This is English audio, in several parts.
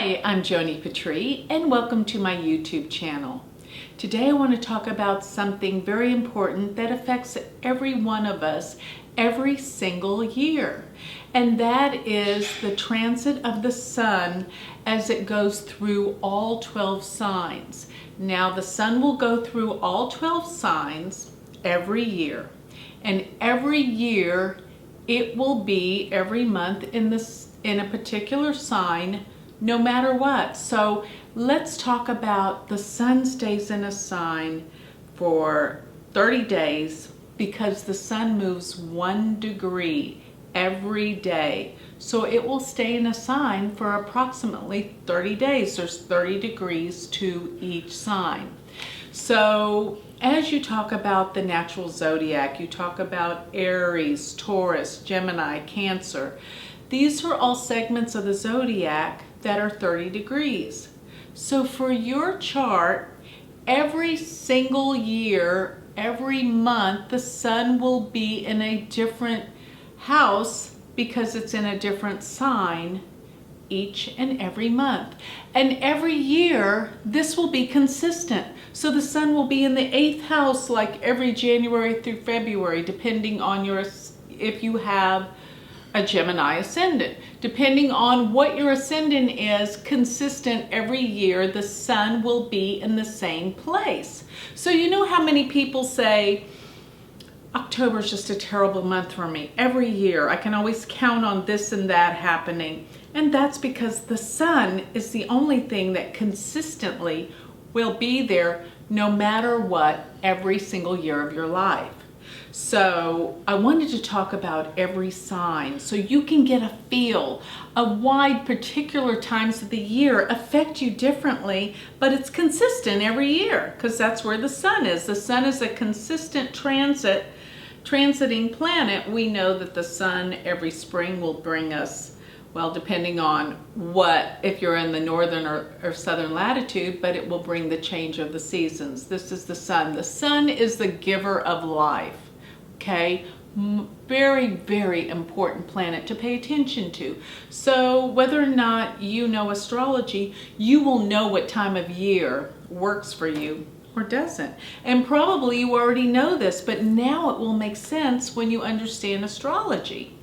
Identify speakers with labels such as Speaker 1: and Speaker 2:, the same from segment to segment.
Speaker 1: Hi, I'm Joni Patry and welcome to my YouTube channel. Today I want to talk about something very important that affects every one of us every single year. And that is the transit of the sun as it goes through all 12 signs. Now the sun will go through all 12 signs every year. And every year it will be every month in a particular sign, no matter what. So let's talk about the sun stays in a sign for 30 days because the sun moves 1 degree every day. So it will stay in a sign for approximately 30 days. There's 30 degrees to each sign. So as you talk about the natural zodiac, you talk about Aries, Taurus, Gemini, Cancer. These are all segments of the zodiac that are 30 degrees. So for your chart, every single year, every month, the sun will be in a different house because it's in a different sign each and every month. And every year, this will be consistent. So the sun will be in the 8th house like every January through February, depending on if you have a Gemini ascendant. Depending on what your ascendant is, consistent every year, the sun will be in the same place. So you know how many people say, October is just a terrible month for me. Every year, I can always count on this and that happening. And that's because the sun is the only thing that consistently will be there no matter what every single year of your life. So I wanted to talk about every sign so you can get a feel of why particular times of the year affect you differently, but it's consistent every year because that's where the sun is. The sun is a consistent transiting planet. We know that the sun every spring will bring us, well, depending on if you're in the northern or southern latitude, but it will bring the change of the seasons. This is the sun. The sun is the giver of life. Okay, very, very important planet to pay attention to. So whether or not you know astrology, you will know what time of year works for you or doesn't. And probably you already know this, but now it will make sense when you understand astrology.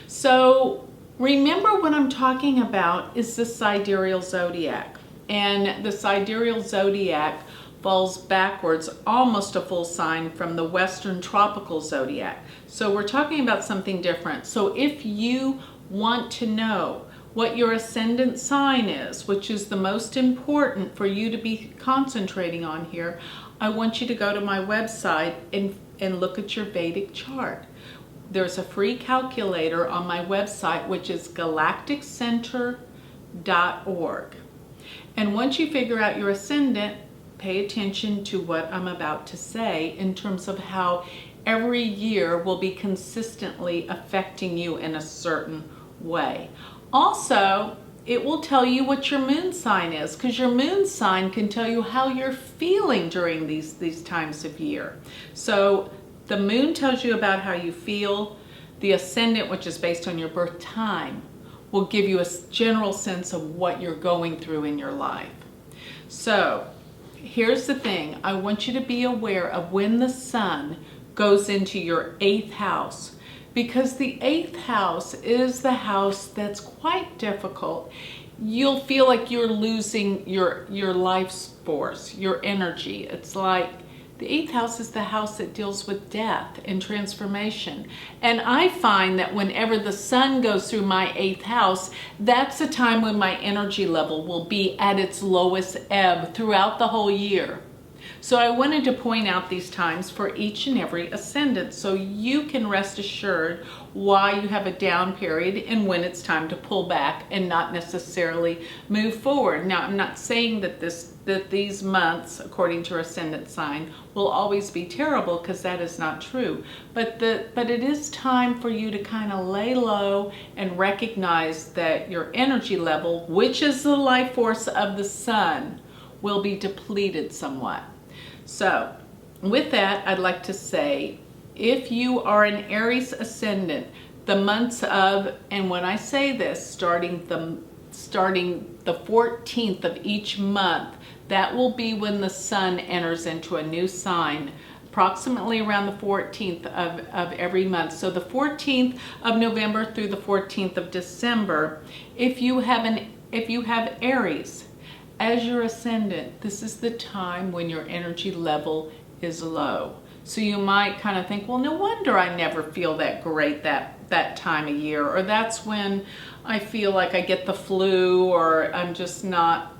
Speaker 1: So remember what I'm talking about is the sidereal zodiac. And the sidereal zodiac falls backwards almost a full sign from the western tropical zodiac. So we're talking about something different. So if you want to know what your ascendant sign is, which is the most important for you to be concentrating on here, I want you to go to my website and look at your Vedic chart. There's a free calculator on my website, which is galacticcenter.org. And once you figure out your ascendant, pay attention to what I'm about to say in terms of how every year will be consistently affecting you in a certain way. Also, it will tell you what your moon sign is, because your moon sign can tell you how you're feeling during these times of year. So the moon tells you about how you feel. The ascendant, which is based on your birth time, will give you a general sense of what you're going through in your life. So here's the thing. I want you to be aware of when the sun goes into your 8th house, because the 8th house is the house that's quite difficult. You'll feel like you're losing your life force, your energy. It's like the 8th house is the house that deals with death and transformation. And I find that whenever the sun goes through my 8th house, that's the time when my energy level will be at its lowest ebb throughout the whole year. So I wanted to point out these times for each and every ascendant so you can rest assured why you have a down period and when it's time to pull back and not necessarily move forward. Now, I'm not saying that these months, according to your ascendant sign, will always be terrible, because that is not true. But it is time for you to kind of lay low and recognize that your energy level, which is the life force of the sun, will be depleted somewhat. So with that, I'd like to say, if you are an Aries ascendant, the months of, and when I say this, starting the starting the 14th of each month. That will be when the sun enters into a new sign, approximately around the 14th of every month. So the 14th of November through the 14th of December. If you have Aries as your ascendant, this is the time when your energy level is low. So you might kind of think, well, no wonder I never feel that great that time of year, or that's when I feel like I get the flu, or I'm just not,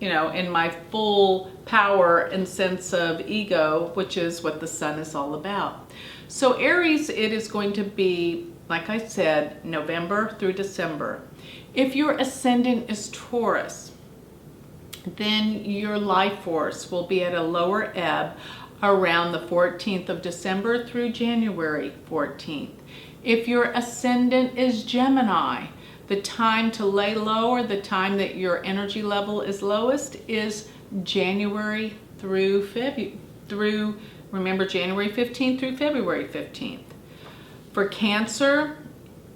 Speaker 1: in my full power and sense of ego, which is what the sun is all about. So Aries, it is going to be, like I said, November through December. If your ascendant is Taurus, then your life force will be at a lower ebb around the 14th of December through January 14th. If your ascendant is Gemini, the time to lay low, or the time that your energy level is lowest, is January through remember, January 15th through February 15th. For Cancer,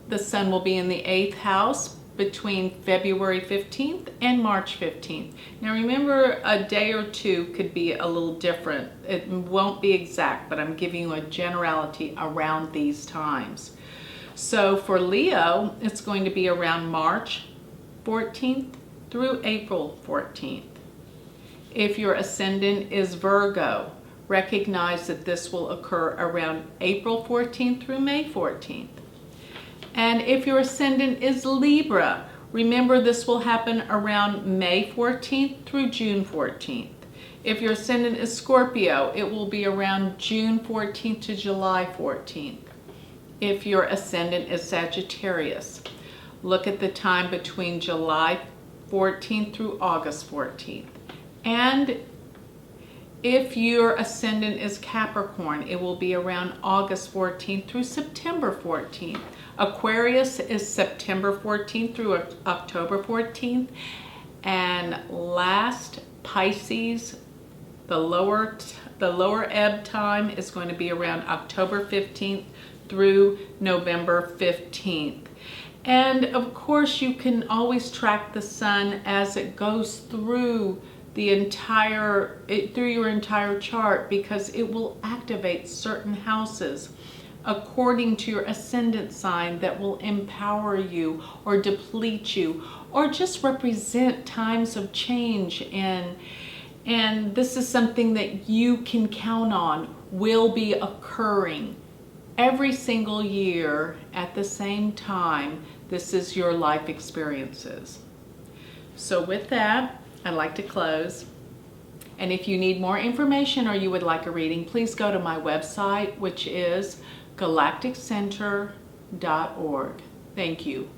Speaker 1: the sun will be in the 8th house between February 15th and March 15th. Now remember, a day or two could be a little different. It won't be exact, but I'm giving you a generality around these times. So for Leo, it's going to be around March 14th through April 14th. If your ascendant is Virgo, recognize that this will occur around April 14th through May 14th. And if your ascendant is Libra, remember this will happen around May 14th through June 14th. If your ascendant is Scorpio, it will be around June 14th to July 14th. If your ascendant is Sagittarius, look at the time between July 14th through August 14th. And if your ascendant is Capricorn, it will be around August 14th through September 14th. Aquarius is September 14th through October 14th. And last, Pisces, the lower ebb time is going to be around October 15th through November 15th. And of course, you can always track the sun as it goes through your entire chart, because it will activate certain houses according to your ascendant sign that will empower you or deplete you, or just represent times of change. And this is something that you can count on will be occurring every single year at the same time. This is your life experiences. So with that, I'd like to close. And if you need more information or you would like a reading, please go to my website, which is galacticcenter.org. Thank you.